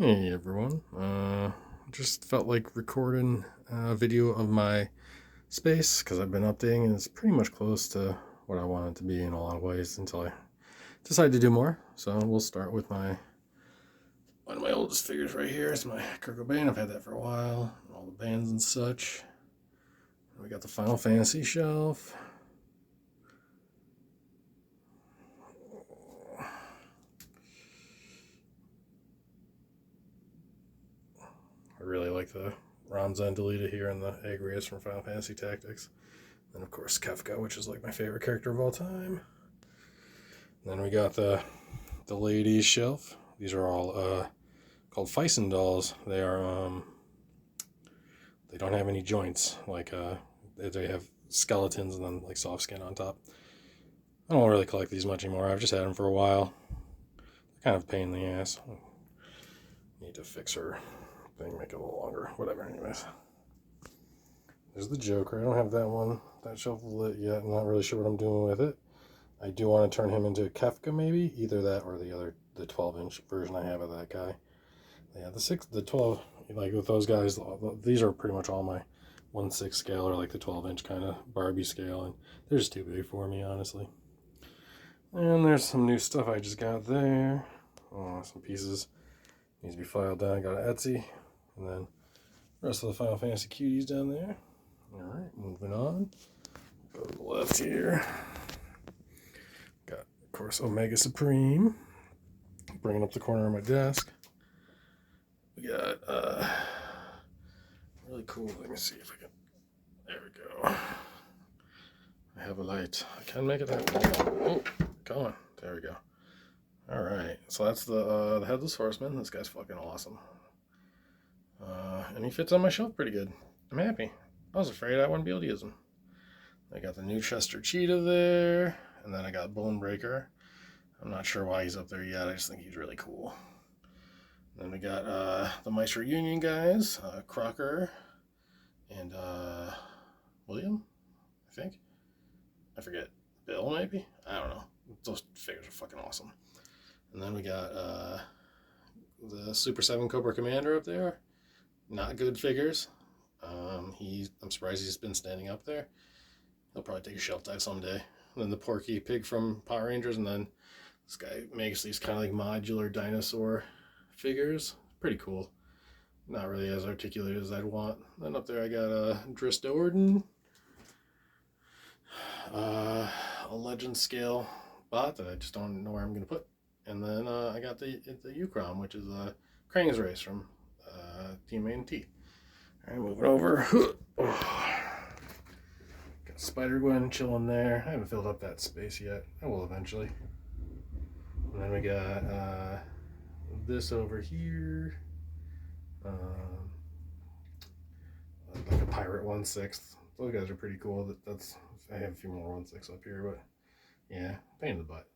Hey everyone. Just felt like recording a video of my space because I've been updating and it's pretty much close to what I want it to be in a lot of ways until I decide to do more. So we'll start with one of my oldest figures right here. It's my Kurt Cobain. I've had that for a while, all the bands and such. We got the Final Fantasy shelf. I really like the Ramza and Delita here and the Agrias from Final Fantasy Tactics. And of course Kefka, which is like my favorite character of all time. Then we got the ladies shelf. These are all called Feisen dolls. They don't have any joints. They have skeletons and then like soft skin on top. I don't really collect these much anymore. I've just had them for a while. They're kind of a pain in the ass. Need to fix her thing, make it a little longer. Whatever, anyways. There's the Joker. I don't have that one. That shelf lit yet. I'm not really sure what I'm doing with it. I do want to turn him into Kefka, maybe. Either that or the 12-inch version I have of that guy. Yeah, the 12, like with those guys, these are pretty much all my 1/6 scale or like the 12-inch kind of Barbie scale, and they're just too big for me, honestly. And there's some new stuff I just got there. Oh, some pieces needs to be filed down. I got an Etsy, and then the rest of the Final Fantasy cuties down there. All right, moving on. Go to the left here. Got, of course, Omega Supreme. Bringing up the corner of my desk. We got really cool. Let me see if I can. There we go. I have a light. I can make it happen. Oh, come on. There we go. All right. So that's the Headless Horseman. This guy's fucking awesome. And he fits on my shelf pretty good. I'm happy. I was afraid I wouldn't be able to use him. I got the new Chester Cheetah there, and then I got Bonebreaker. I'm not sure why he's up there yet. I just think he's really cool. Then we got the Maestro Union guys, Crocker and William, I think. I forget. Bill, maybe? I don't know. Those figures are fucking awesome. And then we got the Super 7 Cobra Commander up there. Not good figures. I'm surprised he's been standing up there. He'll probably take a shelf dive someday. And then the Porky Pig from Power Rangers, and then this guy makes these kind of like modular dinosaur figures. Pretty cool. Not really as articulate as I'd want. Then up there I got Driss Do'Urden, a legend scale bot that I just don't know where I'm going to put. And then I got the Ucrom, which is Krang's Race from Team A&T. All right, moving over. Got Spider-Gwen chilling there. I haven't filled up that space yet. I will eventually. And then we got this over here. Like a Pirate 1/6. Those guys are pretty cool. I have a few more 1/6 up here, but yeah, pain in the butt.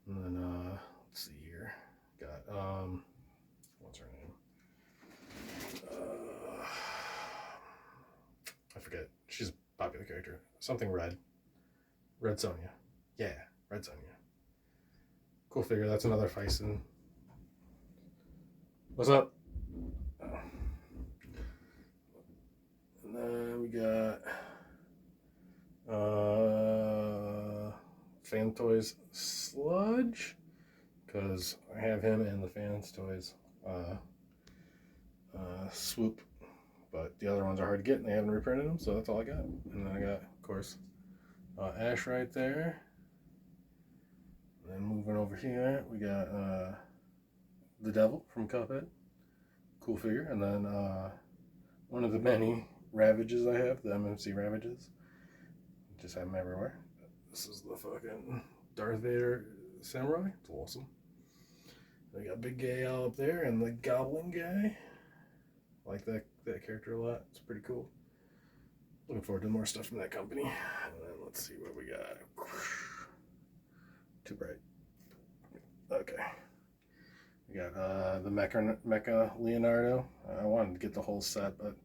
And then let's see here. Got what's her name? I forget. She's a popular character. Something Red. Red Sonja. Yeah, Red Sonja. Cool figure. That's another Feisen. What's up? Oh. And then we got Fan Toys Sludge, because I have him and the Fans Toys Swoop, but the other ones are hard to get and they haven't reprinted them, so that's all I got. And then I got, of course, Ash right there. And then moving over here, we got the Devil from Cuphead. Cool figure. And then one of the many Ravages I have, the MMC Ravages. Just have them everywhere. This is the fucking Darth Vader Samurai. It's awesome. We got Big Gay Al up there and the Goblin guy. I like that character a lot. It's pretty cool. Looking forward to more stuff from that company. And then let's see what we got. Too bright. Okay. We got the Mecha Leonardo. I wanted to get the whole set, but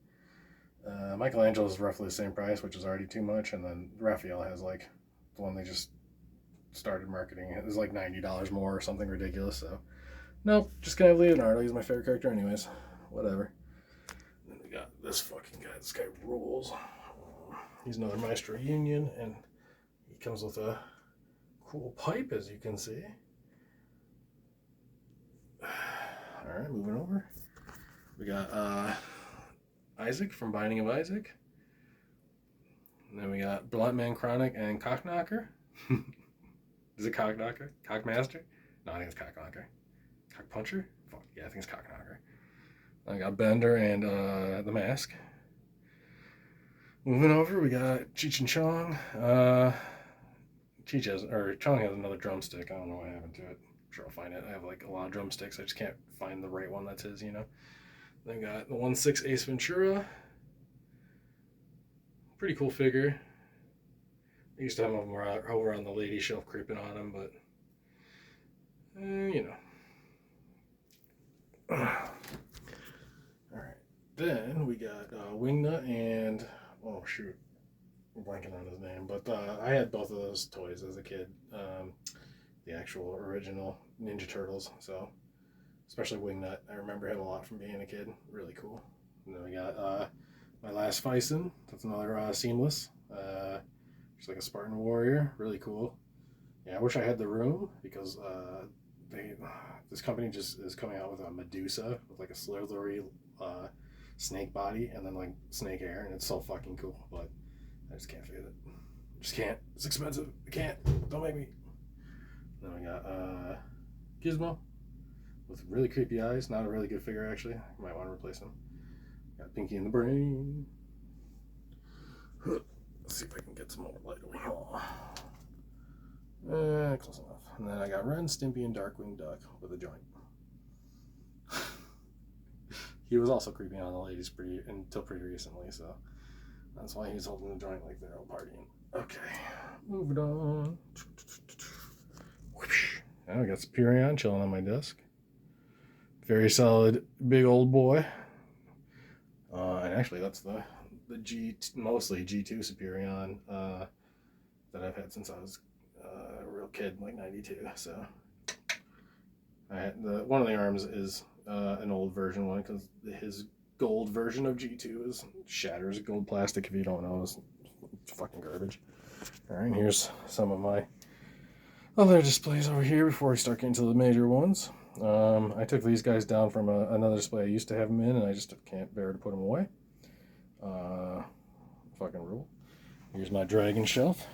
Michelangelo is roughly the same price, which is already too much. And then Raphael has like the one they just started marketing. It was like $90 more or something ridiculous. So Nope, just gonna have Leonardo. He's my favorite character anyways. Whatever. Then we got this fucking guy. This guy rules. He's another Maestro Union, and he comes with a cool pipe, as you can see. Alright, moving over. We got Isaac from Binding of Isaac. And then we got Bluntman Chronic and Cockknocker. Is it Cockknocker? Cockmaster? No, I think it's Cockknocker. Cockpuncher? Fuck, yeah, I think it's Cockknocker. I got Bender and the Mask. Moving over, we got Cheech and Chong. Chong has another drumstick. I don't know what happened to it. I'm sure I'll find it. I have like a lot of drumsticks. I just can't find the right one that's his, you know. Then we got the 1/6 Ace Ventura. Pretty cool figure. I used to have him over on the lady shelf creeping on him, but you know. Alright. Then we got Wingnut and oh shoot, I'm blanking on his name, but I had both of those toys as a kid. The actual original Ninja Turtles, so especially Wingnut. I remember him a lot from being a kid. Really cool. And then we got my last Fison. That's another Seamless. Just like a Spartan Warrior. Really cool. Yeah, I wish I had the room because this company just is coming out with a Medusa with like a slithery snake body and then like snake hair, and it's so fucking cool, but I just can't fit it. Just can't. It's expensive. I can't. Don't make me. Then we got Gizmo with really creepy eyes. Not a really good figure, actually. I might want to replace him. Got Pinky and the Brain. Let's see if I can get some more light over here. Close enough. And then I got Ren, Stimpy, and Darkwing Duck with a joint. He was also creeping on the ladies until pretty recently, so that's why he's holding the joint like they're all partying. Okay, moving on. Now I got Superion chilling on my desk. Very solid, big old boy. And actually, that's the mostly G2 Superion that I've had since I was a real kid, like 92. So I had one of the arms is an old version one because his gold version of G2 shatters gold plastic. If you don't know, it's fucking garbage. All right, here's some of my other displays over here before we start getting to the major ones. I took these guys down from another display I used to have them in, and I just can't bear to put them away. Fucking rule. Here's my dragon shelf.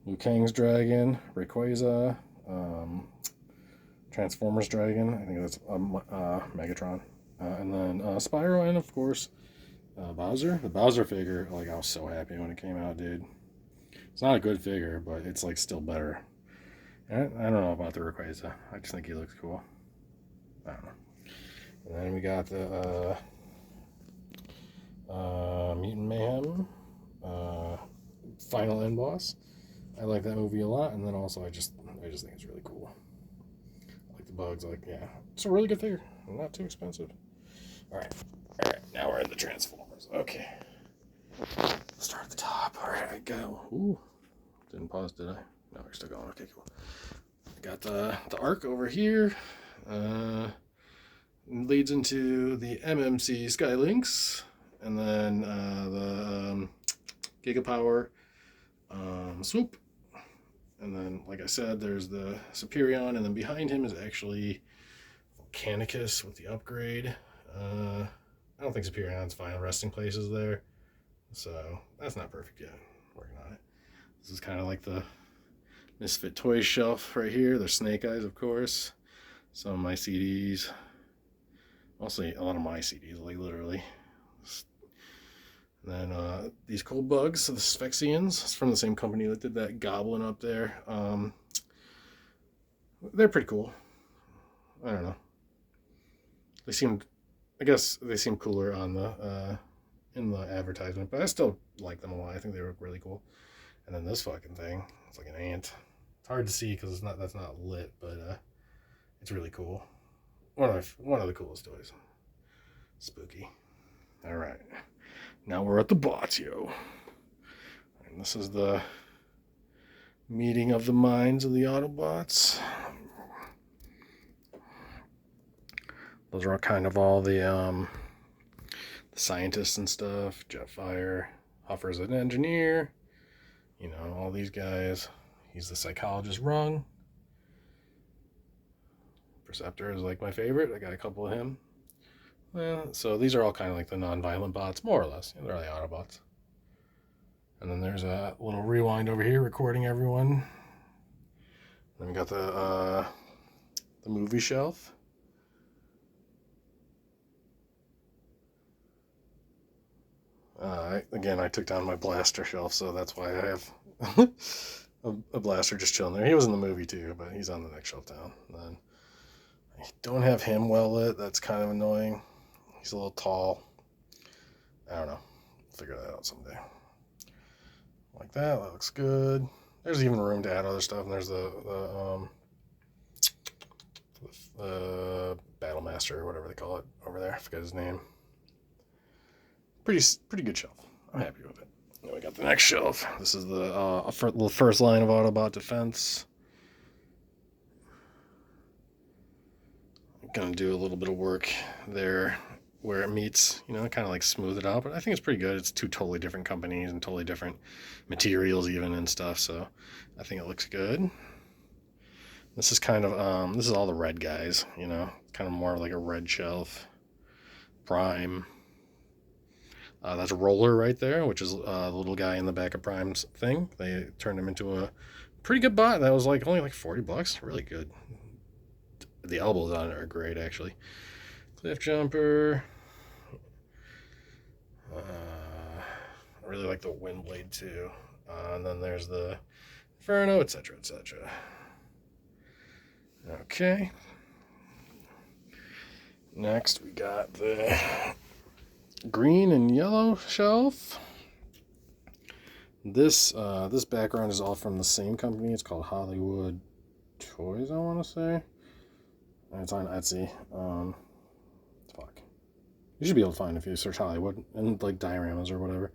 Liu Kang's dragon, Rayquaza, Transformers dragon. I think that's Megatron, and then Spyro, and of course Bowser. The Bowser figure, like I was so happy when it came out, dude. It's not a good figure, but it's like still better. And I don't know about the Rayquaza. I just think he looks cool. I don't know. And then we got the Mutant Mayhem final end boss. I like that movie a lot, and then also I just think it's really cool. I like the bugs. Like, yeah, it's a really good figure. Not too expensive. All right. Now we're in the Transformers. Okay. Let's start at the top. All right, I go. Ooh, didn't pause, did I? No, we're still going. Okay, cool. I got the arc over here. Leads into the MMC Skylynx, and then the Gigapower Swoop. And then, like I said, there's the Superion, and then behind him is actually Volcanicus with the upgrade. I don't think Superion's final resting place is there, so that's not perfect yet. Working on it. This is kind of like the Misfit Toys shelf right here. There's Snake Eyes, of course. Some of my CDs. Mostly a lot of my CDs, like literally. And then these cool bugs, the Sphexians. It's from the same company that did that Goblin up there. They're pretty cool. I don't know. I guess they seem cooler on the in the advertisement, but I still like them a lot. I think they look really cool. And then this fucking thing, it's like an ant. It's hard to see because that's not lit, but it's really cool. One of the coolest toys. Spooky. All right, now we're at the bots, yo. And this is the meeting of the minds of the Autobots. Those are kind of all the scientists and stuff. Jetfire, Huffer's an engineer. You know, all these guys. He's the psychologist Rung. Perceptor is like my favorite. I got a couple of him. So these are all kind of like the non-violent bots, more or less. They're the Autobots. And then there's a little rewind over here recording everyone. Then we got the movie shelf. Again, I took down my blaster shelf, so that's why I have a blaster just chilling there. He was in the movie too, but he's on the next shelf down. And then I don't have him well lit. That's kind of annoying. He's a little tall. I don't know. Figure that out someday. Like that. That looks good. There's even room to add other stuff. And there's the Battle Master or whatever they call it over there. I forget his name. Pretty good shelf. I'm happy with it. Then we got the next shelf. This is the first line of Autobot defense. I'm gonna do a little bit of work there where it meets, you know, kind of like smooth it out, but I think it's pretty good. It's two totally different companies and totally different materials even and stuff, so I think it looks good. This is kind of this is all the red guys, you know, kind of more like a red shelf. Prime. That's a Roller right there, which is the little guy in the back of Prime's thing. They turned him into a pretty good bot. That was like only like $40. Really good. The elbows on it are great, actually. Cliff Jumper. I really like the Windblade too. And then there's the Inferno, etc., etc. Okay. Next, we got the green and yellow shelf. This background is all from the same company. It's called Hollywood Toys, I want to say. And it's on Etsy. Fuck. You should be able to find it if you search Hollywood and like dioramas or whatever.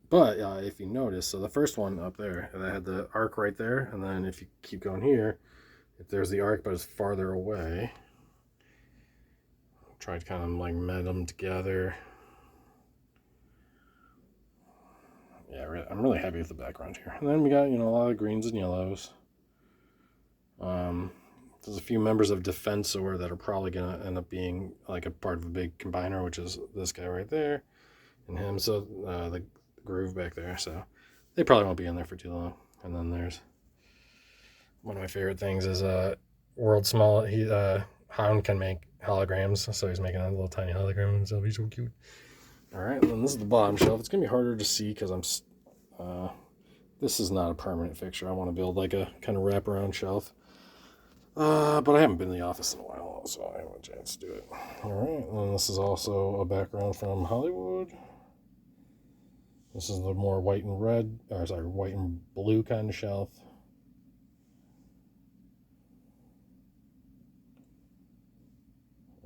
But if you notice, so the first one up there, that had the arc right there, and then if you keep going here, if there's the arc but it's farther away. Try to kind of like met them together. Yeah, I'm really happy with the background here. And then we got, you know, a lot of greens and yellows. There's a few members of Defensor that are probably going to end up being like a part of a big combiner, which is this guy right there and him. So the Groove back there. So they probably won't be in there for too long. And then there's one of my favorite things is World Small. Hound can make holograms, so he's making a little tiny hologram of himself. He's so cute. All right, and then this is the bottom shelf. It's gonna be harder to see because this is not a permanent fixture. I want to build like a kind of wraparound shelf, but I haven't been in the office in a while, so I haven't had a chance to do it. All right, and then this is also a background from Hollywood. This is the more white and blue kind of shelf.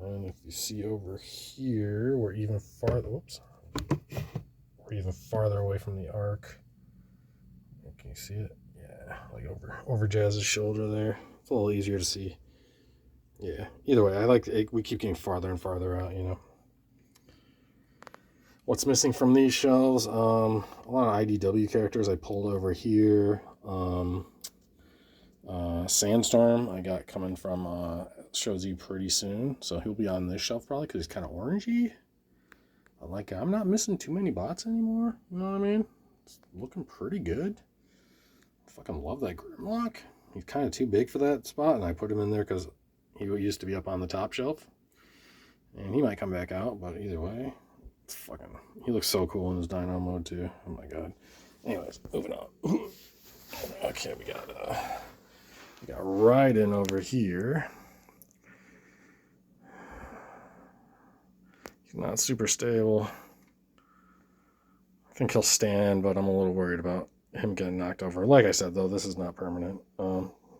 And if you see over here, we're even farther. Whoops. We're even farther away from the arc. Can you see it? Yeah, like over Jazz's shoulder there. It's a little easier to see. Yeah. Either way, we keep getting farther and farther out. You know. What's missing from these shelves? A lot of IDW characters I pulled over here. Sandstorm I got coming from Shows You pretty soon, so he'll be on this shelf probably because he's kind of orangey. I'm not missing too many bots anymore. You know what I mean? It's looking pretty good. I fucking love that Grimlock. He's kind of too big for that spot, and I put him in there because he used to be up on the top shelf, and he might come back out. But either way, he looks so cool in his Dino mode too. Oh my god. Anyways, moving on. Okay, we got Raiden over here. He's not super stable. I think he'll stand, but I'm a little worried about him getting knocked over. Like I said, though, this is not permanent.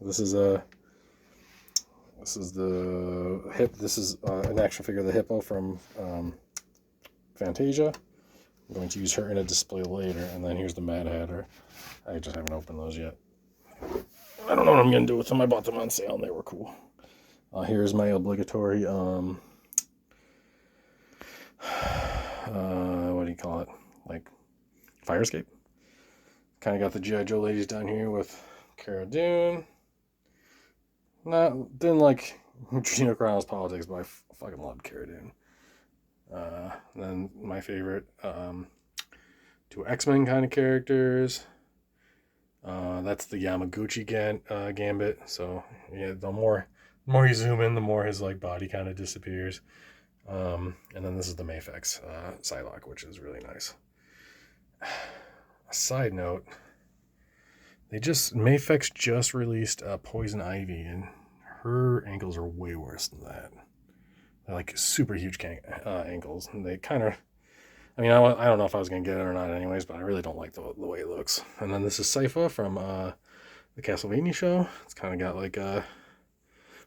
This is the hip. This is an action figure of the Hippo from Fantasia. I'm going to use her in a display later, and then here's the Mad Hatter. I just haven't opened those yet. I don't know what I'm going to do with them. I bought them on sale, and they were cool. Here's my obligatory, what do you call it? Like, fire escape. Kind of got the G.I. Joe ladies down here with Cara Dune. Didn't like Gina Carano's politics, but I fucking loved Cara Dune. Then my favorite, two X-Men kind of characters. That's the Yamaguchi Gambit. So yeah, the more you zoom in, the more his like body kind of disappears. And then this is the Mafex Psylocke, which is really nice. A side note, Mafex just released Poison Ivy, and her ankles are way worse than that. They're like super huge ankles, and they kind of. I mean, I don't know if I was gonna get it or not, anyways, but I really don't like the way it looks. And then this is Sypha from the Castlevania show. It's kind of got like a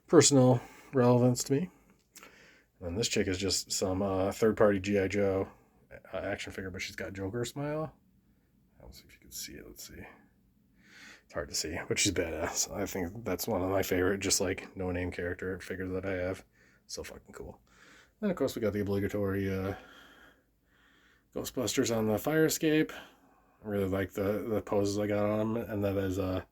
personal relevance to me. And this chick is just some third-party G.I. Joe action figure, but she's got Joker smile. Let's see if you can see it. Let's see. It's hard to see, but she's badass. I think that's one of my favorite, just like no-name character figures that I have. So fucking cool. Then of course we got the obligatory Ghostbusters on the fire escape. I really like the poses I got on him, and that is an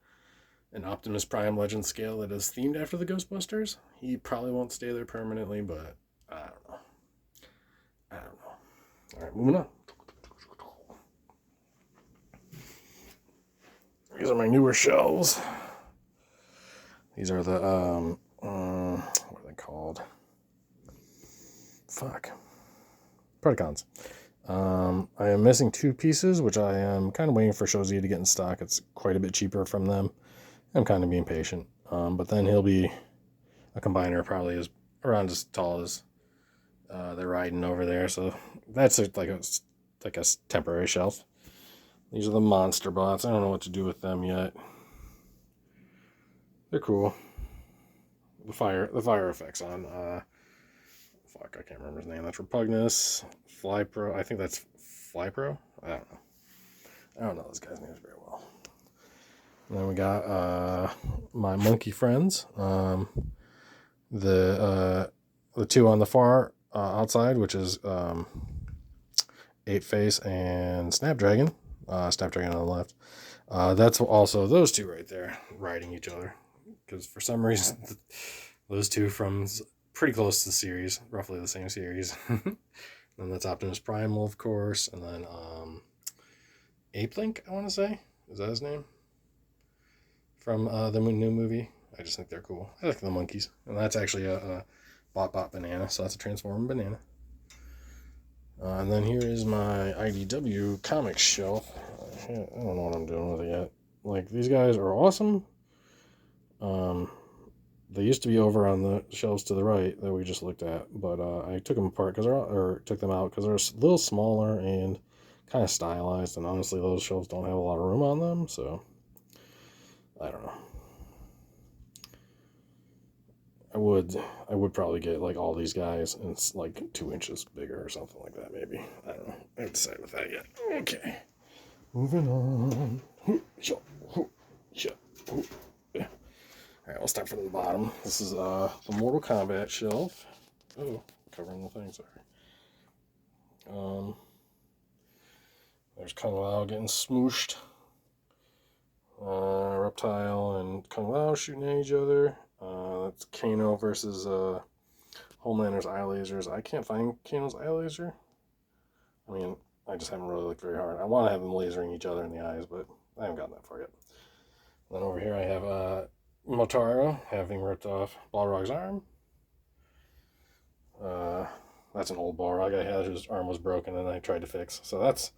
Optimus Prime Legend scale that is themed after the Ghostbusters. He probably won't stay there permanently, but I don't know. All right, moving on. These are my newer shelves. These are the what are they called? Fuck. Predacons. I am missing two pieces, which I am kind of waiting for Shozi to get in stock. It's quite a bit cheaper from them. I'm kind of being patient. But then he'll be a combiner, probably is around as tall as they're riding over there. So that's like a temporary shelf. These are the monster bots. I don't know what to do with them yet. They're cool. The fire effects on fuck, I can't remember his name. That's Repugnus, Flypro. I think that's Flypro. I don't know those guys' names very well. And then we got my monkey friends. The two on the far outside, which is Ape Face and Snapdragon. Snapdragon on the left. That's also those two right there riding each other, because for some reason those two from pretty close to the series, roughly the same series. And that's Optimus Primal, of course, and then Ape Link, I want to say, is that his name? From the new movie. I just think they're cool. I like the monkeys, and that's actually a Bot banana, so that's a transforming banana. And then here is my IDW comics shelf. I don't know what I'm doing with it yet. Like, these guys are awesome. They used to be over on the shelves to the right that we just looked at, but I took them apart took them out because they're a little smaller and kind of stylized. And honestly, those shelves don't have a lot of room on them, so I don't know. I would probably get like all these guys and it's like 2 inches bigger or something like that, maybe. I don't know. I haven't decided with that yet. Okay. Moving on. Alright, we'll start from the bottom. This is the Mortal Kombat shelf. Oh, covering the thing, sorry. There's Kung Lao getting smooshed. Reptile and Kung Lao shooting at each other. That's Kano versus Homelander's eye lasers. I can't find Kano's eye laser. I mean, I just haven't really looked very hard. I want to have them lasering each other in the eyes, but I haven't gotten that far yet. And then over here I have Motaro having ripped off Balrog's arm. That's an old Balrog I had whose arm was broken and I tried to fix. So that's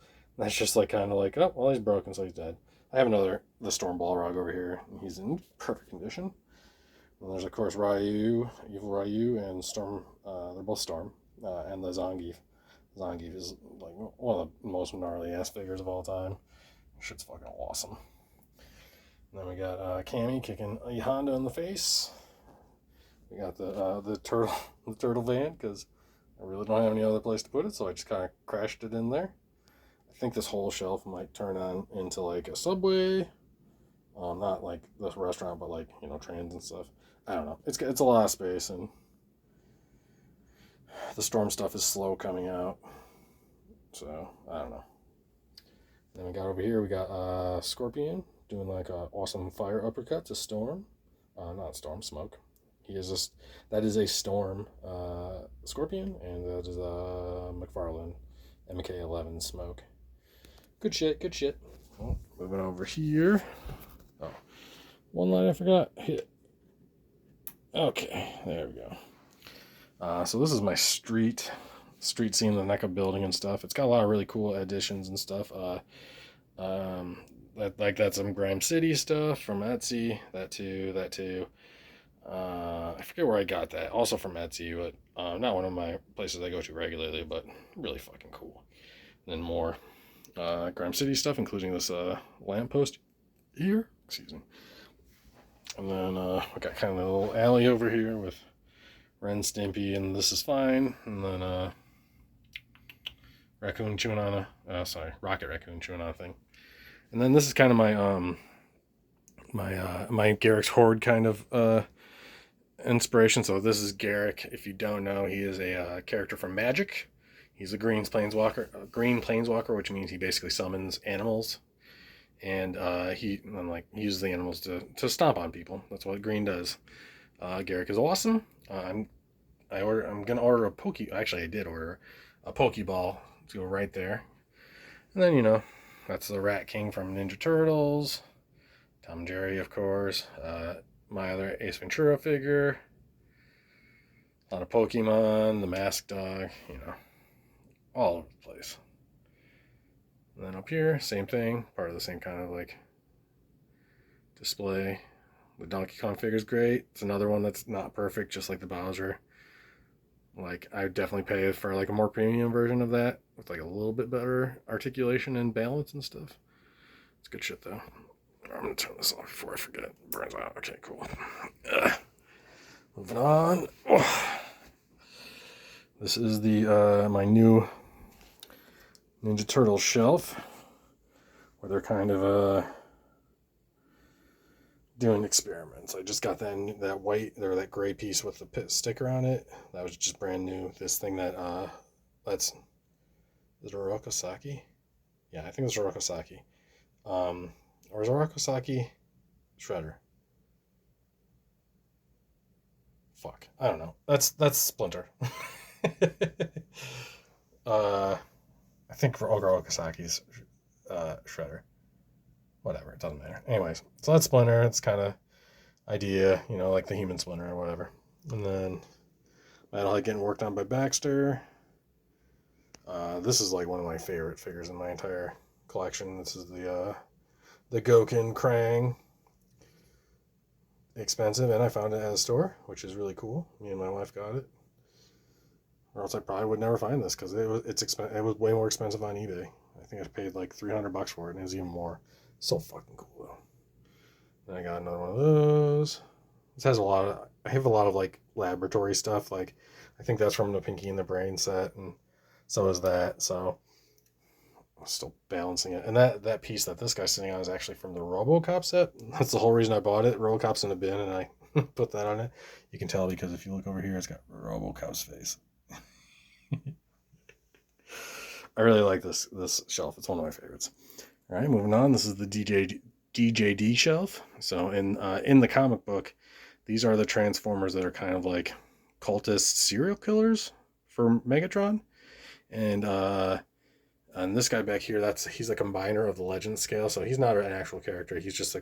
just like kind of like, oh, well, he's broken, so he's dead. I have the Storm Balrog over here, and he's in perfect condition. And there's, of course, Ryu, Evil Ryu, and Storm. They're both Storm, and the Zangief. Zangief is like one of the most gnarly-ass figures of all time. Shit's fucking awesome. And then we got Cammy kicking a Honda in the face. We got the turtle van, because I really don't have any other place to put it, so I just kind of crashed it in there. I think this whole shelf might turn on into like a Subway. Not like this restaurant, but like, trains and stuff. I don't know. It's a lot of space, and the storm stuff is slow coming out. So I don't know. Then we got over here. We got Scorpion doing like a awesome fire uppercut to Storm. Not Storm, Smoke. He is just that is a Storm Scorpion, and that is McFarlane MK11 Smoke. Good shit. Good shit. Oh, moving over here. Oh, one line I forgot. Hit. Okay, there we go. So this is my street scene, the NECA building and stuff. It's got a lot of really cool additions and stuff. Um, that's some Grime City stuff from Etsy. That too. I forget where I got that. Also from Etsy, but not one of my places I go to regularly, but really fucking cool. And then more Grime City stuff, including this lamppost here. Excuse me. And then we got kind of a little alley over here with Ren Stimpy and This Is Fine. And then Raccoon chewing on Rocket Raccoon chewing on a thing. And then this is kind of my my Garrick's Horde kind of inspiration. So this is Garrick. If you don't know, he is a character from Magic. He's a green planeswalker, which means he basically summons animals, and he uses the animals to stomp on people. That's what green does. Garrick is awesome. I'm gonna order a Poke. Actually, I did order a Pokeball to go right there. And then that's the Rat King from Ninja Turtles. Tom and Jerry, of course. My other Ace Ventura figure. A lot of Pokemon, the Masked Dog, all over the place. And then up here, same thing, part of the same kind of like display. The Donkey Kong figure is great. It's another one that's not perfect, just like the Bowser. Like, I would definitely pay for like a more premium version of that with like a little bit better articulation and balance and stuff. It's good shit though. I'm gonna turn this off before I forget. It burns out. Okay, cool. Moving on. This is the my new Ninja Turtle shelf, where they're kind of doing experiments. I just got that white or that gray piece with the pit sticker on it. That was just brand new. This thing is it Orokosaki? Yeah, I think it's Orokosaki. Or is Orokosaki Shredder? Fuck, I don't know. That's Splinter. I think for Okasaki's Shredder. Whatever, it doesn't matter. Anyways, so that's Splinter. It's kind of idea, like the human Splinter or whatever. And then Metalhead getting worked on by Baxter. This is like one of my favorite figures in my entire collection. This is the Gokin Krang. Expensive, and I found it at a store, which is really cool. Me and my wife got it. Or else I probably would never find this because it was way more expensive on eBay. I think I paid like $300 for it, and it was even more. So fucking cool though. Then I got another one of those. This has I have a lot of like laboratory stuff. Like I think that's from the Pinky and the Brain set, and so is that. So I'm still balancing it. And that piece that this guy's sitting on is actually from the RoboCop set. That's the whole reason I bought it. RoboCop's in a bin, and I put that on it. You can tell because if you look over here, it's got RoboCop's face. I really like this shelf. It's one of my favorites. All right, moving on. This is the DJD shelf. So in the comic book, these are the Transformers that are kind of like cultist serial killers for Megatron. And this guy back here, he's a combiner of the Legend scale. So he's not an actual character. He's just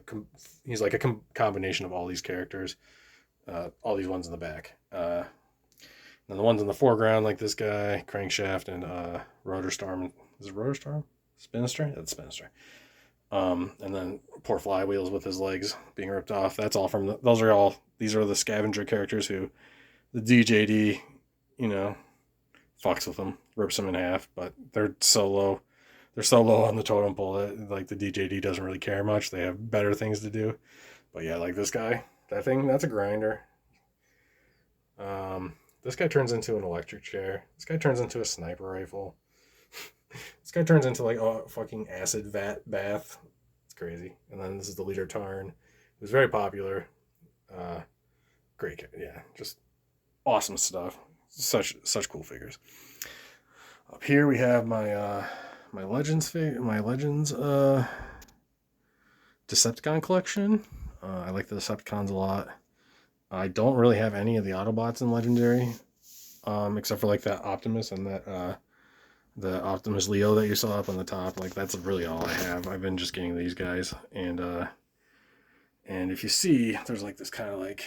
he's like a combination of all these characters, all these ones in the back. And the ones in the foreground, like this guy, Crankshaft, and Rotorstorm. Is it Rotorstorm? Spinster? That's Spinster. And then poor Flywheels with his legs being ripped off. That's all from these are the scavenger characters who the DJD, fucks with them, rips them in half, but they're so low on the totem pole that like the DJD doesn't really care much. They have better things to do. But yeah, like this guy, that's a grinder. This guy turns into an electric chair. This guy turns into a sniper rifle. This guy turns into like a fucking acid vat bath. It's crazy. And then this is the leader Tarn, who's very popular. great, yeah, just awesome stuff. Such cool figures. Up here we have my my Legends Decepticon collection. I like the Decepticons a lot. I don't really have any of the Autobots in Legendary, except for like that Optimus and that the Optimus Leo that you saw up on the top. Like that's really all I have. I've been just getting these guys, and if you see, there's like this kind of like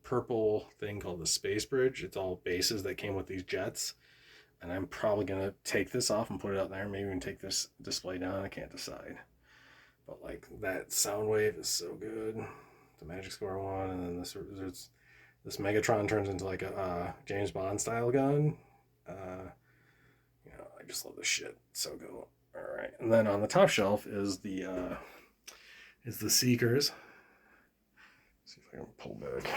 purple thing called the Space Bridge. It's all bases that came with these jets, and I'm probably gonna take this off and put it out there. Maybe even take this display down. I can't decide, but like that Soundwave is so good. The Magic Score one, and then this Megatron turns into like a James Bond style gun. I just love this shit. It's so good. All right, and then on the top shelf is the Seekers. Let's see if I can pull back.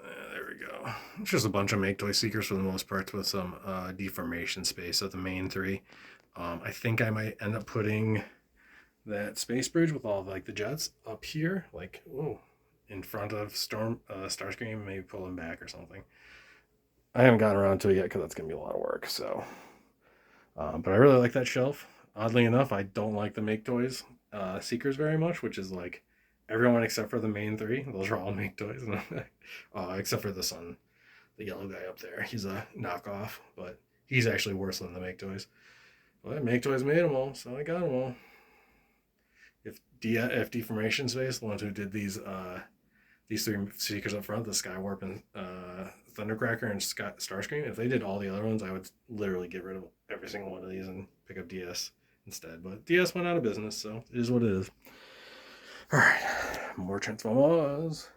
There we go. It's just a bunch of Make Toy Seekers for the most part, with some deformation space of the main three. I think I might end up putting that Space Bridge with all like the jets up here, like in front of Starscream, maybe pull him back or something. I haven't gotten around to it yet because that's gonna be a lot of work. So, but I really like that shelf. Oddly enough, I don't like the Make Toys Seekers very much, which is like everyone except for the main three. Those are all Make Toys, except for the son, the yellow guy up there. He's a knockoff, but he's actually worse than the Make Toys. But Make Toys made them all, so I got them all. If Deformation Space, the ones who did these three Seekers up front, the Skywarp and Thundercracker and Starscream, if they did all the other ones, I would literally get rid of every single one of these and pick up DS instead. But DS went out of business, so it is what it is. Alright, more Transformers.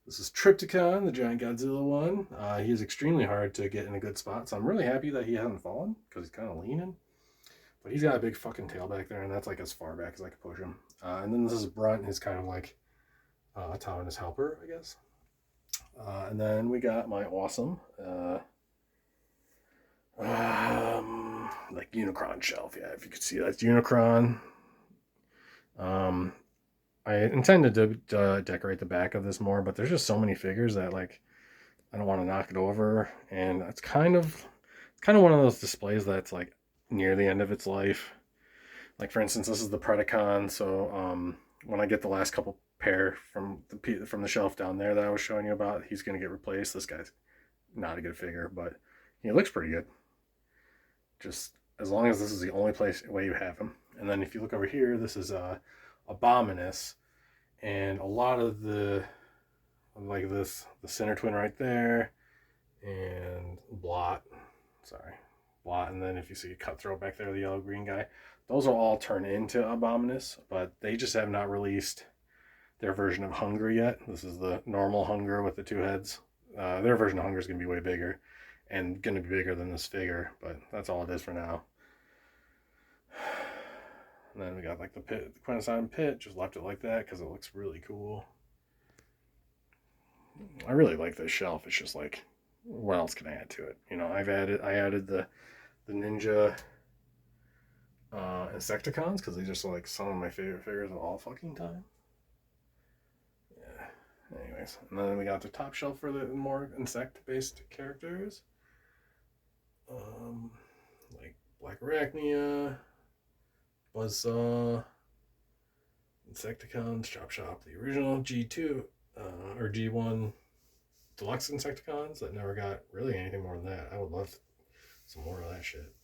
This is Trypticon, the giant Godzilla one. He is extremely hard to get in a good spot, so I'm really happy that he hasn't fallen, because he's kind of leaning. But he's got a big fucking tail back there, and that's like as far back as I can push him. And then this is Brunt, his kind of like Tom and his helper, I guess. And then we got my awesome like Unicron shelf. Yeah, if you could see, that's Unicron. I intended to decorate the back of this more, but there's just so many figures that like I don't want to knock it over, and it's kind of one of those displays that's like near the end of its life. Like for instance, this is the Predacon, so when I get the last couple pair from the shelf down there that I was showing you about, he's going to get replaced. This guy's not a good figure, but he looks pretty good. Just as long as this is the only way you have him. And then if you look over here, this is Abominus, and a lot of the like this, the Center Twin right there, and Blot, and then if you see Cutthroat back there, the yellow green guy, those will all turn into Abominus, but they just have not released their version of Hunger yet. This is the normal Hunger with the two heads. Their version of Hunger is going to be way bigger, and going to be bigger than this figure, but that's all it is for now. And then we got like the pit, the Quintesson pit, just left it like that because it looks really cool. I really like this shelf. It's just like, what else can I add to it? You know, I added the Ninja Insecticons because these are like some of my favorite figures of all fucking time. Yeah. Anyways, and then we got the top shelf for the more insect-based characters, like Black Arachnia, Buzzsaw, Insecticons, Chop Shop, the original G2 or G1 Deluxe Insecticons that never got really anything more than that. I would love some more of that shit.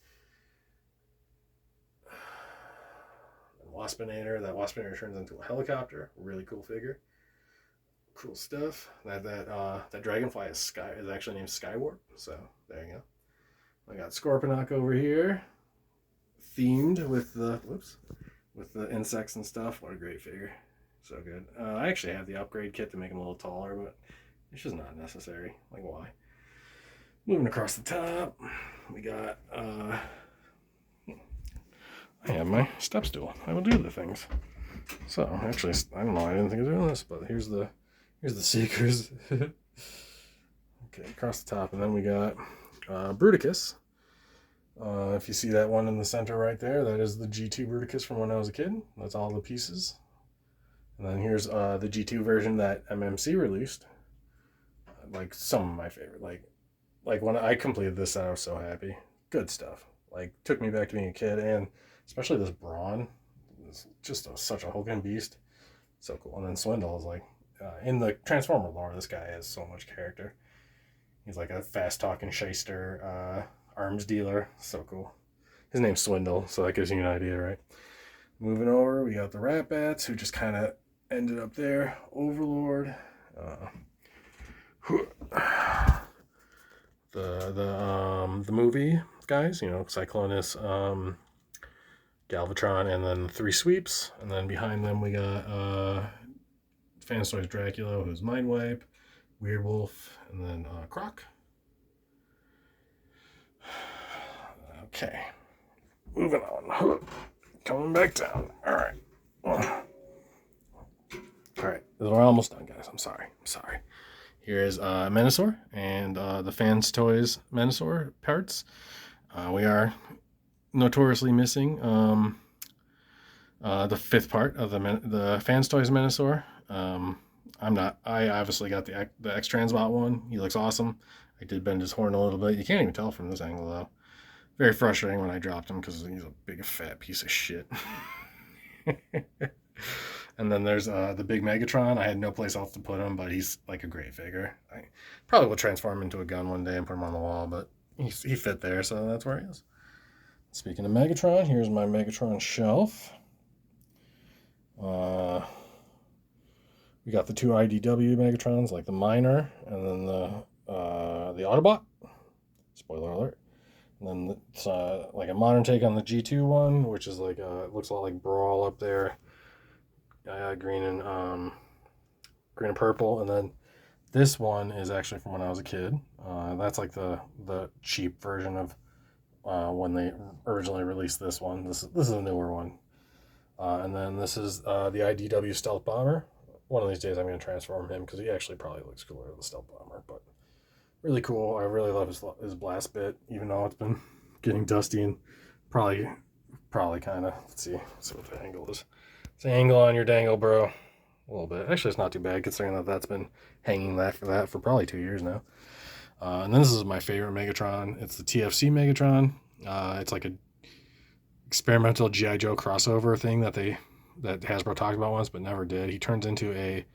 Waspinator. That Waspinator turns into a helicopter. Really cool figure. Cool stuff. That Dragonfly is actually named Skywarp. So there you go. I got Scorponok over here, themed with the insects and stuff. What a great figure. So good. I actually have the upgrade kit to make him a little taller, but it's just not necessary. Like, why? Moving across the top, we got I have my step stool. I will do the things. So actually, I don't know. I didn't think of doing this, but here's the Seekers. Okay, across the top, and then we got Bruticus. If you see that one in the center right there, that is the G2 Bruticus from when I was a kid. That's all the pieces. And then here's the G2 version that MMC released. Like some of my favorite. Like when I completed this set, I was so happy. Good stuff. Like took me back to being a kid, and especially this Brawn is just such a hulking beast. So cool. And then Swindle is like in the Transformer lore, this guy has so much character. He's like a fast talking shyster arms dealer. So cool. His name's Swindle, so that gives you an idea, right? Moving over, we got the Rat Bats, who just kind of ended up there. Overlord. The movie guys, you know, Cyclonus, Galvatron, and then 3 Sweeps. And then behind them we got Phantoys Dracula, who's Mind Wipe, Weird Wolf, and then Croc. Okay. Moving on. Coming back down. Alright. Alright. We're almost done, guys. I'm sorry. Here is Menasor and the Fans Toys Menasor parts. We are notoriously missing the 5th part of the Fans Toys Menasor. I'm not. I obviously got the X-Transbot one. He looks awesome. I did bend his horn a little bit. You can't even tell from this angle, though. Very frustrating when I dropped him because he's a big fat piece of shit. And then there's the big Megatron. I had no place else to put him, but he's like a great figure. I probably will transform him into a gun one day and put him on the wall, but he fit there, so that's where he is. Speaking of Megatron, here's my Megatron shelf. We got the 2 IDW Megatrons, like the Miner, and then the Autobot. Spoiler alert. And then it's like a modern take on the G2 one, which is like it looks a lot like Brawl up there. Green and purple, and then this one is actually from when I was a kid. That's like the cheap version of when they originally released this one. This is a newer one. And then this is the IDW Stealth Bomber. One of these days I'm going to transform him because he actually probably looks cooler than the Stealth Bomber, but really cool. I really love his blast bit, even though it's been getting dusty and probably kind of. Let's see what the angle is. It's the angle on your dangle, bro. A little bit. Actually, it's not too bad considering that that's been hanging for probably 2 years now. And then this is my favorite Megatron. It's the TFC Megatron. It's like a experimental G.I. Joe crossover thing that Hasbro talked about once but never did. He turns into a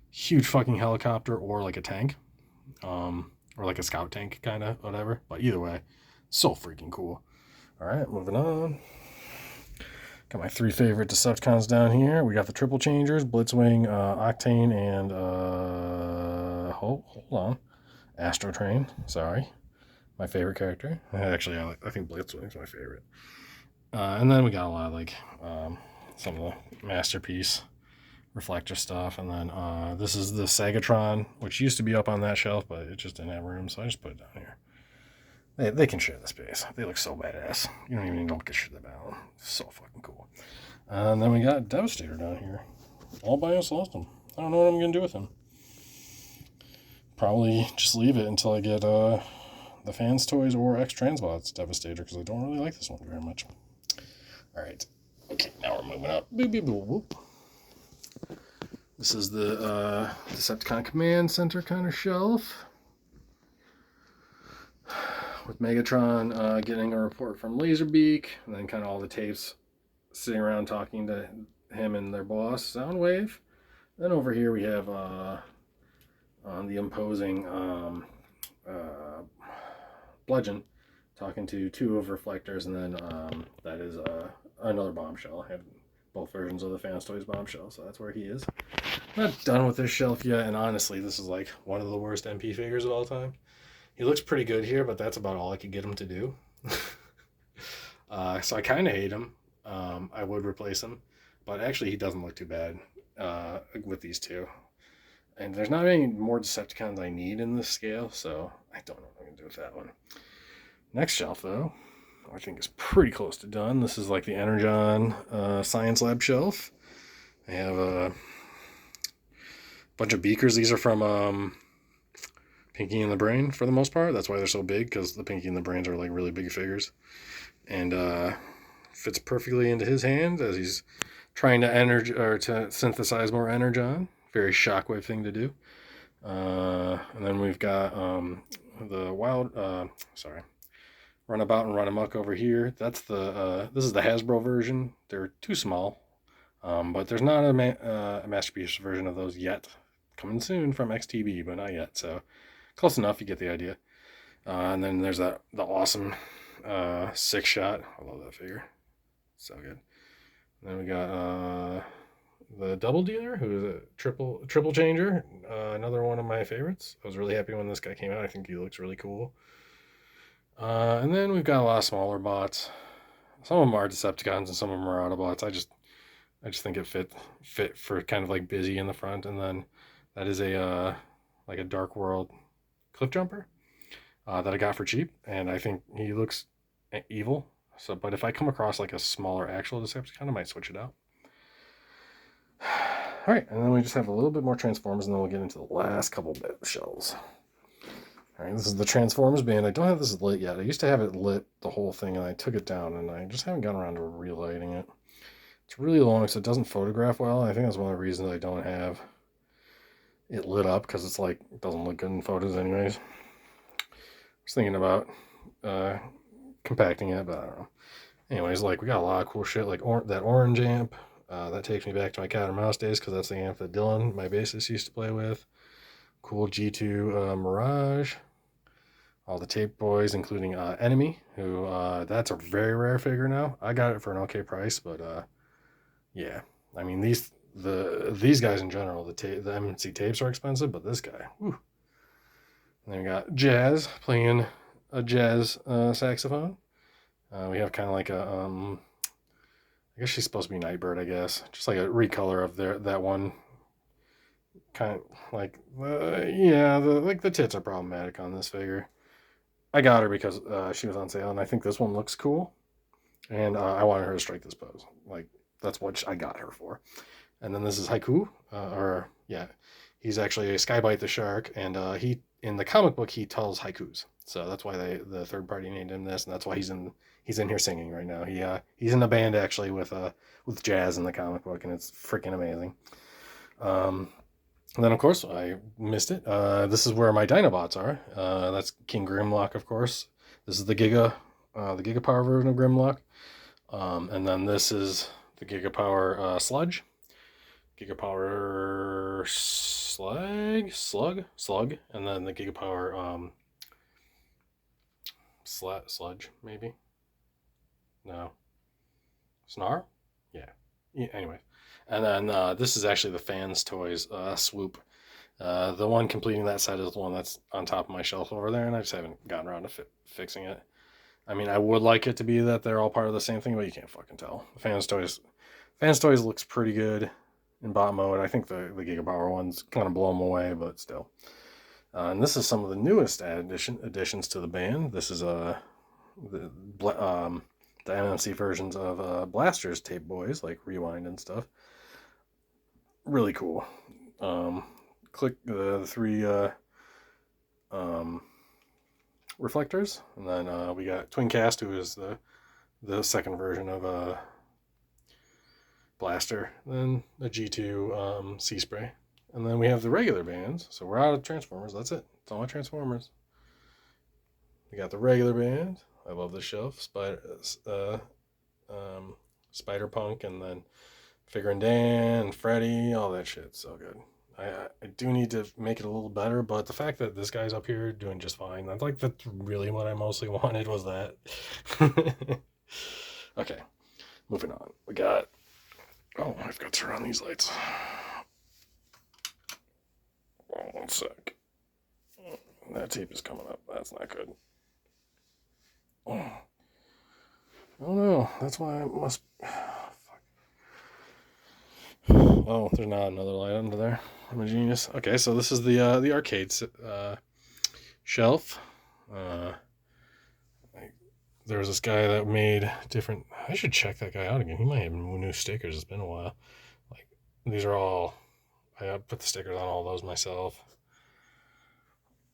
huge fucking helicopter or like a tank. Or like a scout tank kind of, whatever. But either way, so freaking cool. All right, moving on. Got my 3 favorite Decepticons down here. We got the Triple Changers, Blitzwing, Octane, and hold on, Astro Train. Sorry, my favorite character. Actually, I think Blitzwing's my favorite. And then we got a lot of like some of the Masterpiece reflector stuff, and then this is the Sagatron, which used to be up on that shelf, but it just didn't have room, so I just put it down here. They can share the space. They look so badass. You don't even need to look at shit about them. So fucking cool. And then we got Devastator down here. All by Celestum. I don't know what I'm going to do with him. Probably just leave it until I get the Fans Toys or X-Transbots Devastator, because I don't really like this one very much. Alright. Okay, now we're moving up. Boop, boop, boop, boop. This is the Decepticon Command Center kind of shelf. With Megatron getting a report from Laserbeak, and then kind of all the tapes sitting around talking to him and their boss, Soundwave. Then over here we have the imposing Bludgeon talking to 2 of Reflectors, and then that is another Bombshell. I have both versions of the Fans Toys Bombshell, so that's where he is. Not done with this shelf yet, and honestly, this is like one of the worst MP figures of all time. He looks pretty good here, but that's about all I could get him to do. So I kind of hate him. I would replace him, but actually he doesn't look too bad with these 2. And there's not any more Decepticons I need in this scale, so I don't know what I'm going to do with that one. Next shelf, though, I think is pretty close to done. This is like the Energon Science Lab shelf. I have a bunch of beakers. These are from Pinky and the Brain for the most part. That's why they're so big, because the Pinky and the Brains are like really big figures. And fits perfectly into his hand as he's trying to synthesize more energon. Very Shockwave thing to do. And then we've got the wild. Sorry, Runabout and Runamuck over here. That's the this is the Hasbro version. They're too small, but there's not a Masterpiece version of those yet. Coming soon from XTB, but not yet. So close enough. You get the idea. And then there's the awesome 6-shot. I love that figure. So good. And then we got the Double Dealer, who is a triple changer. Another one of my favorites. I was really happy when this guy came out. I think he looks really cool. And then we've got a lot of smaller bots. Some of them are Decepticons and some of them are Autobots. I just think it fit for kind of like busy in the front. And then that is a like a Dark World Cliff Jumper that I got for cheap, and I think he looks evil. So, but if I come across like a smaller actual Decepticon, I might switch it out. All right, and then we just have a little bit more Transformers, and then we'll get into the last couple bit shells. All right, this is the Transformers band. I don't have this lit yet. I used to have it lit the whole thing, and I took it down, and I just haven't gotten around to relighting it. It's really long, so it doesn't photograph well. I think that's one of the reasons I don't have it lit up, because it's like, it doesn't look good in photos anyways. I was thinking about compacting it, but I don't know. Anyways, like, we got a lot of cool shit, like that orange amp. That takes me back to my Cat and Mouse days, because that's the amp that Dylan, my bassist, used to play with. Cool G2 Mirage. All the Tape Boys, including Enemy, who that's a very rare figure now. I got it for an okay price, but yeah, I mean these guys in general, the MNC tapes are expensive, but this guy, whew. And then we got Jazz playing a jazz saxophone. We have kind of like a I guess she's supposed to be Nightbird, I guess, just like a recolor of that one. Kind of like the tits are problematic on this figure. I got her because she was on sale, and I think this one looks cool, and I wanted her to strike this pose. Like, that's what I got her for. And then this is Haiku, he's actually a Skybite the Shark, and he in the comic book he tells haikus, so that's why the third party named him this, and that's why he's in here singing right now. He's in a band actually with Jazz in the comic book, and it's freaking amazing. And then, of course, I missed it. This is where my Dinobots are. That's King Grimlock, of course. This is the Giga Power version of Grimlock. And then this is the Giga Power Sludge. Giga Power Slug. And then the Giga Power Sludge, maybe? No. Snar? Yeah. Anyway. And then this is actually the Fans Toys Swoop. The one completing that set is the one that's on top of my shelf over there, and I just haven't gotten around to fixing it. I mean, I would like it to be that they're all part of the same thing, but you can't fucking tell. The Fans Toys looks pretty good in bot mode. I think the Giga Power one's kind of blow them away, but still. And this is some of the newest additions to the band. This is the MMC versions of Blaster's Tape Boys, like Rewind and stuff. Really cool. Click the three reflectors, and then we got Twin Cast, who is the second version of Blaster, then the G2 Sea Spray, and then we have the regular bands. So we're out of Transformers. That's it. It's all my Transformers. We got the regular band. I love the shelf. Spider Punk, and then Figure and Dan, and Freddy, all that shit. So good. I do need to make it a little better, but the fact that this guy's up here doing just fine, I think that's really what I mostly wanted was that. Okay, moving on. We got... Oh, I've got to turn on these lights. Oh, 1 sec. That tape is coming up. That's not good. Oh no, that's why I must... Oh, there's not another light under there. I'm a genius. Okay, so this is the arcade shelf. There was this guy that made different... I should check that guy out again. He might have new stickers. It's been a while. Like, these are all... I put the stickers on all those myself.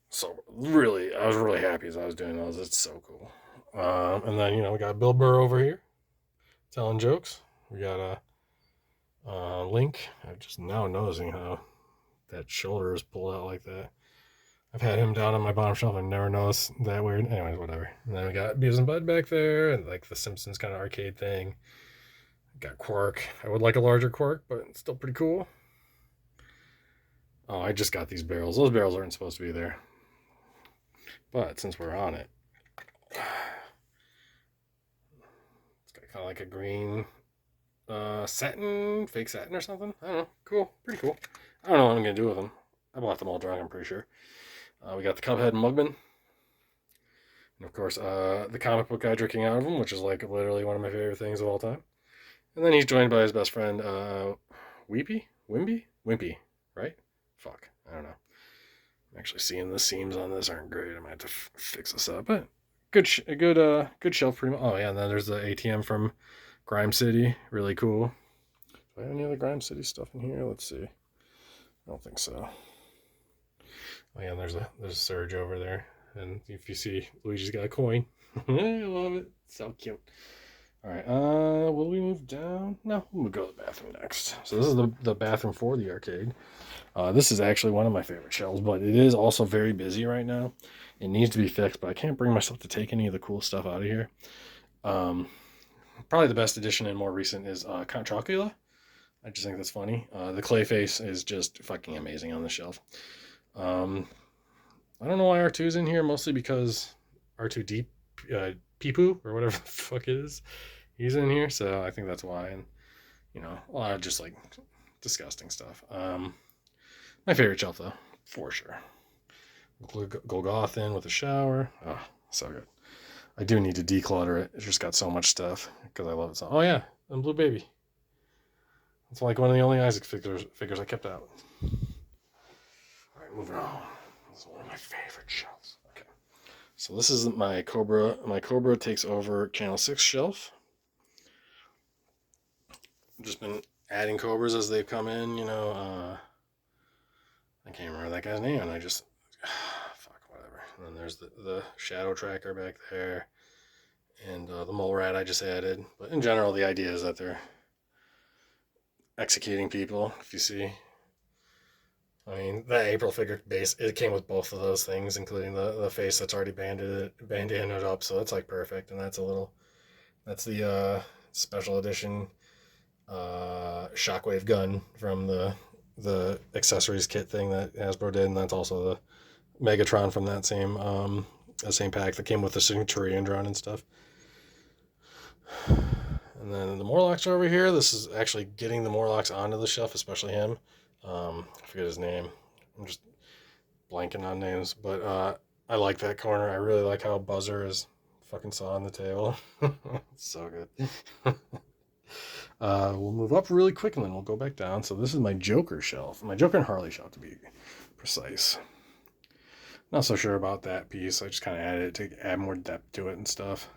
So, really, I was really happy as I was doing those. It's so cool. And then, we got Bill Burr over here telling jokes. We got Link, I'm just now noticing how that shoulder is pulled out like that. I've had him down on my bottom shelf. I've never noticed that weird. Anyways, whatever. And then we got Beavis and Bud back there, and like the Simpsons kind of arcade thing. Got Quark. I would like a larger Quark, but it's still pretty cool. Oh, I just got these barrels. Those barrels aren't supposed to be there. But since we're on it, it's got kind of like a green satin, fake satin or something. I don't know. Cool. Pretty cool. I don't know what I'm going to do with them. I bought them all drunk, I'm pretty sure. We got the Cuphead Mugman. And of course, the comic book guy drinking out of them, which is like literally one of my favorite things of all time. And then he's joined by his best friend, Wimpy, right? Fuck, I don't know. I'm actually seeing the seams on this aren't great. I might have to fix this up, but good shelf pretty much. Oh yeah, and then there's the ATM from Grime City, really cool. Do I have any other Grime City stuff in here? Let's see. I don't think so. Oh yeah, there's a Surge over there, and if you see, Luigi's got a coin. I love it. So cute. All right. Will we move down? No, we'll go to the bathroom next. So this is the bathroom for the arcade. This is actually one of my favorite shelves, but it is also very busy right now. It needs to be fixed, but I can't bring myself to take any of the cool stuff out of here. Probably the best addition and more recent is Count Chocula. I just think that's funny. The clay face is just fucking amazing on the shelf. I don't know why R2's in here, mostly because R2D Peepoo or whatever the fuck it is, he's in here, so I think that's why. And you know, a lot of just like disgusting stuff. My favorite shelf though, for sure. Golgothan with a shower. Oh, so good. I do need to declutter it. It's just got so much stuff because I love it so. Oh yeah, and Blue Baby. It's like one of the only Isaac figures I kept out. All right, moving on. This is one of my favorite shelves. Okay, so this is my Cobra. My Cobra takes over Channel 6 shelf. I've just been adding Cobras as they've come in. You know, I can't remember that guy's name, and I just fuck whatever. And then there's the Shadow Tracker back there, and the Mole Rat I just added. But in general, the idea is that they're executing people. If you see, I mean, the April figure base, it came with both of those things, including the face that's already bandanaed up, so that's like perfect. And that's the special edition Shockwave gun from the accessories kit thing that Hasbro did, and that's also the Megatron from that same pack that came with the Centurion drone and stuff. And then the Morlocks are over here. This is actually getting the Morlocks onto the shelf, especially him. I forget his name. I'm just blanking on names, but I like that corner. I really like how Buzzer is fucking saw on the table. So good. We'll move up really quick and then we'll go back down. So this is my Joker shelf. My Joker and Harley shelf, to be precise. Not so sure about that piece. I just kind of added it to add more depth to it and stuff.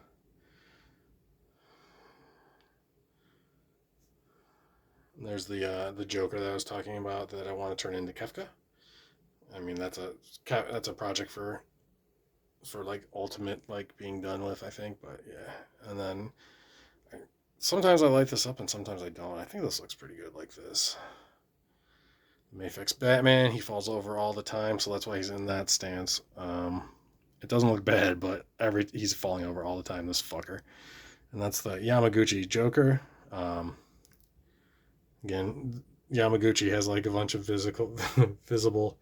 And there's the Joker that I was talking about that I want to turn into Kefka. I mean, that's a project for like ultimate like being done with, I think. But yeah, and then sometimes I light this up and sometimes I don't. I think this looks pretty good like this. Mafex Batman, he falls over all the time, so that's why he's in that stance. It doesn't look bad, but he's falling over all the time, this fucker. And that's the Yamaguchi Joker. Again, Yamaguchi has like a bunch of visible,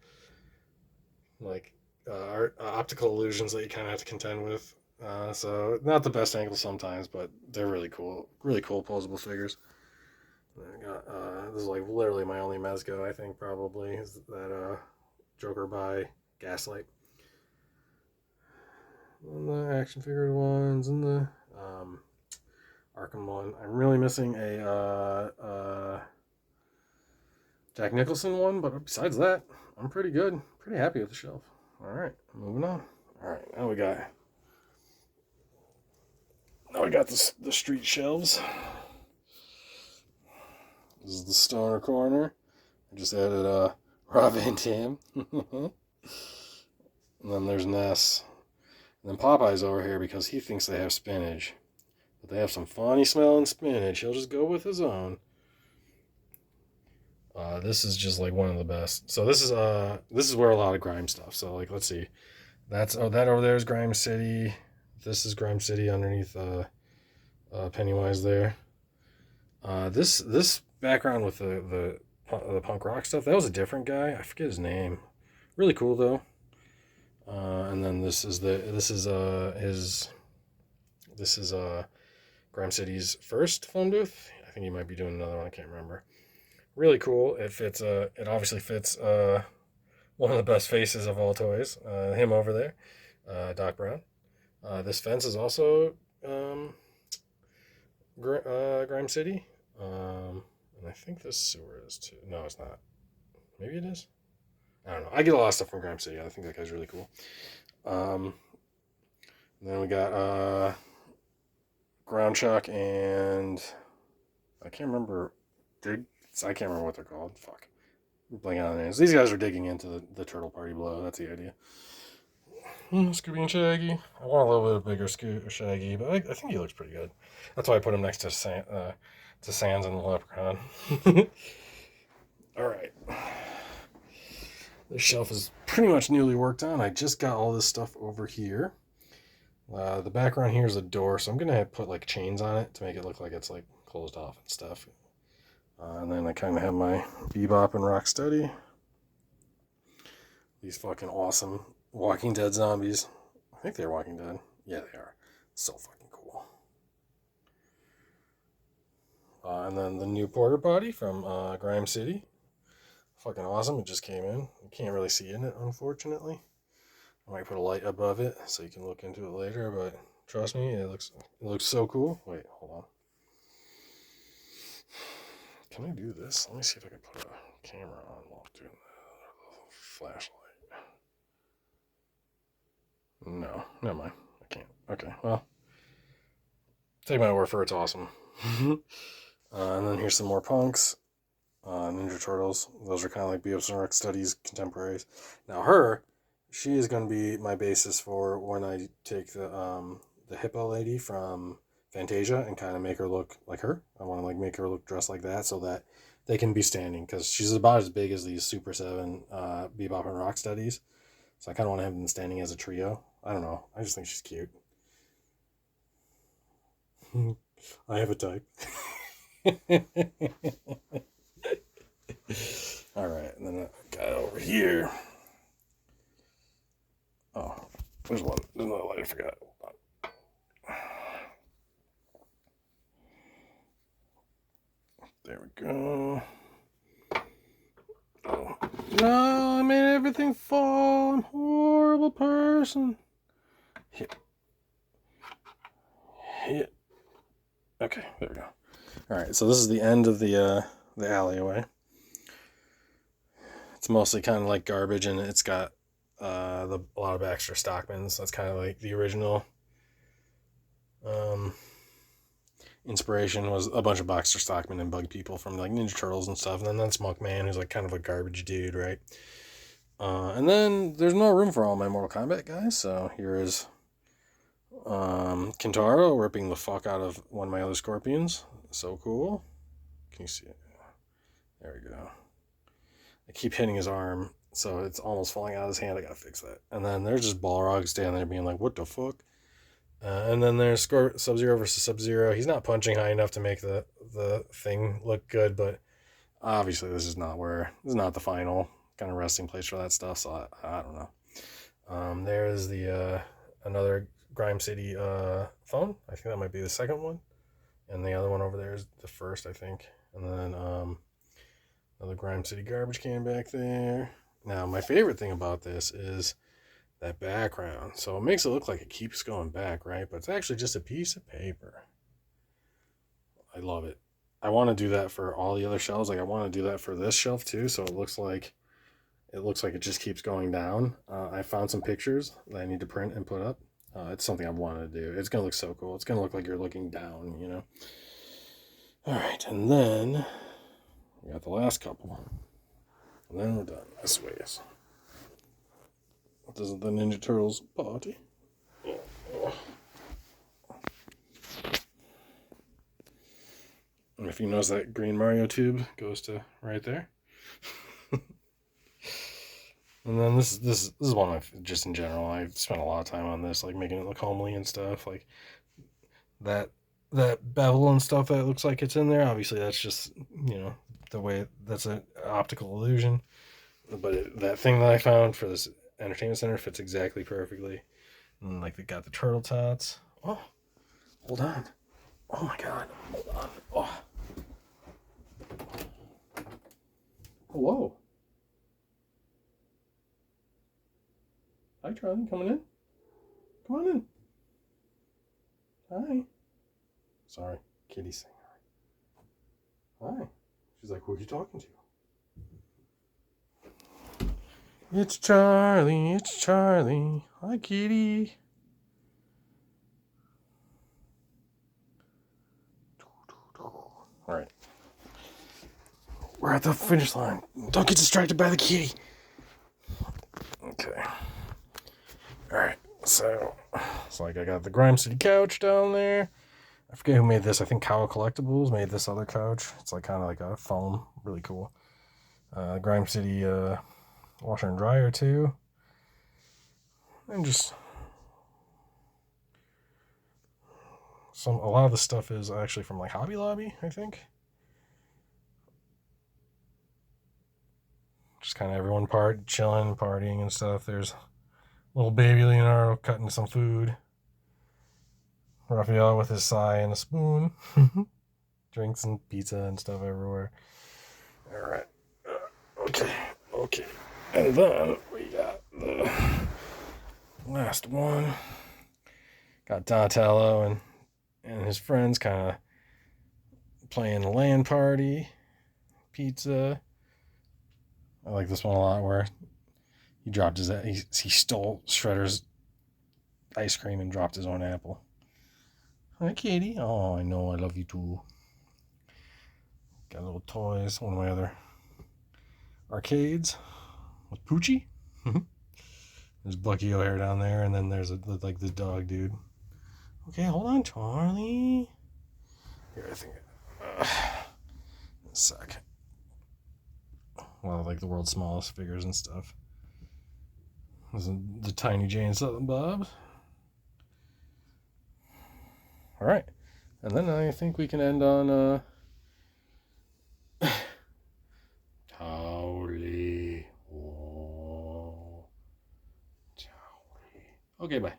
like optical illusions that you kind of have to contend with. So not the best angle sometimes, but they're really cool posable figures. This is like literally my only Mezco, I think, probably, is that Joker by Gaslight. And the action figure ones and the Arkham one. I'm really missing a Jack Nicholson one, but besides that, I'm pretty good. Pretty happy with the shelf. Alright, moving on. Alright, now we got the street shelves. This is the Stoner corner. I just added Rob Van Dam. And then there's Ness. And then Popeye's over here because he thinks they have spinach. But they have some funny smelling spinach. He'll just go with his own. This is just like one of the best. So this is where a lot of Grime stuff. So like let's see. That over there is Grime City. This is Grime City underneath Pennywise there. This background with the punk rock stuff, that was a different guy. I forget his name. Really cool though. And then this is Grime City's first phone booth. I think he might be doing another one. I can't remember. Really cool. It fits. It obviously fits. One of the best faces of all toys. Him over there, Doc Brown. This fence is also Grime City. And I think this sewer is too. No, it's not. Maybe it is. I don't know. I get a lot of stuff from Grime City. I think that guy's really cool. Then we got Ground Chuck and I can't remember. I can't remember what they're called. Fuck. I'm blanking on the names. These guys are digging into the Turtle Party below. That's the idea. Scooby and Shaggy. I want a little bit bigger Shaggy, but I think he looks pretty good. That's why I put him next to Sans and the Leprechaun. All right. This shelf is pretty much newly worked on. I just got all this stuff over here. The background here is a door, so I'm gonna put like chains on it to make it look like it's like closed off and stuff. And then I kind of have my Bebop and Rocksteady. These fucking awesome Walking Dead zombies. I think they're Walking Dead. Yeah, they are. So fucking cool. And then the new porter potty from Grime City. Fucking awesome. It just came in. You can't really see in it, unfortunately. I might put a light above it so you can look into it later, but trust me, it looks so cool. Wait, hold on. Can I do this? Let me see if I can put a camera on while doing the flashlight. No, never mind. I can't. Okay, well, take my word for it's awesome. And then here's some more punks. Ninja Turtles. Those are kind of like Beavis and Rocksteady's contemporaries. Now she is going to be my basis for when I take the hippo lady from Fantasia and kind of make her look like her. I want to like make her look dressed like that so that they can be standing because she's about as big as these Super 7 Bebop and Rocksteadies. So I kind of want to have them standing as a trio. I don't know. I just think she's cute. I have a type. All right, and then I got over here. Oh, there's another light I forgot. There we go. Oh. No, I made everything fall. I'm a horrible person. Hit. Okay, there we go. All right, so this is the end of the alleyway. It's mostly kind of like garbage, and it's got a lot of Baxter Stockmans. That's kind of like the original inspiration was a bunch of Baxter Stockman and Bug People from like Ninja Turtles and stuff. And then that's Monk Man, who's like kind of a garbage dude, right? And then there's no room for all my Mortal Kombat guys, so here is Kintaro ripping the fuck out of one of my other Scorpions. So cool. Can you see it? There we go. I keep hitting his arm, so it's almost falling out of his hand. I gotta fix that. And then there's just Balrog standing there being like, what the fuck? And then there's Sub-Zero versus Sub-Zero. He's not punching high enough to make the thing look good, but obviously this is not the final kind of resting place for that stuff, so I don't know. There's the another Grime City phone. I think that might be the second one. And the other one over there is the first, I think. And then another Grime City garbage can back there. Now, my favorite thing about this is that background. So it makes it look like it keeps going back, right? But it's actually just a piece of paper. I love it. I want to do that for all the other shelves. Like I want to do that for this shelf too. So it looks like it just keeps going down. I found some pictures that I need to print and put up. It's something I wanted to do. It's going to look so cool. It's going to look like you're looking down, you know? All right. And then we got the last couple. And then we're done. This way. This is the Ninja Turtles party. And if you notice that green Mario tube goes to right there. And then this is one of my, just in general, I've spent a lot of time on this, like making it look homely and stuff. Like that bevel and stuff that looks like it's in there. Obviously, that's just the way that's an optical illusion. But that thing that I found for this entertainment center fits exactly perfectly. And like they got the turtle tots. Oh, hold on. Oh my god. Hold on. Oh. Hello. Hi, Charlie. Coming in? Come on in. Hi. Sorry. Kitty's saying hi. Hi. She's like, who are you talking to? It's Charlie. It's Charlie. Hi, kitty. All right. We're at the finish line. Don't get distracted by the kitty. Okay. Alright, so it's like I got the Grime City couch down there. I forget who made this. I think Cow Collectibles made this other couch. It's like kind of like a foam. Really cool. Grime City washer and dryer too. And just a lot of the stuff is actually from like Hobby Lobby, I think. Just kind of everyone chilling, partying and stuff. There's little baby Leonardo cutting some food. Raphael with his sai and a spoon. Drinks and pizza and stuff everywhere. Alright. Okay. And then we got the last one. Got Donatello and his friends kind of playing a LAN party. Pizza. I like this one a lot where he stole Shredder's ice cream and dropped his own apple. Hi, Katie. Oh, I know. I love you too. Got little toys. One of my other arcades with Poochie. There's Bucky O'Hare down there, and then there's like the dog dude. Okay, hold on, Charlie. Here, I think. A sec. Well, like the world's smallest figures and stuff. This is the Tiny Jane Silent Bob. All right, and then I think we can end on Howley. Oh, Howley. Okay, bye.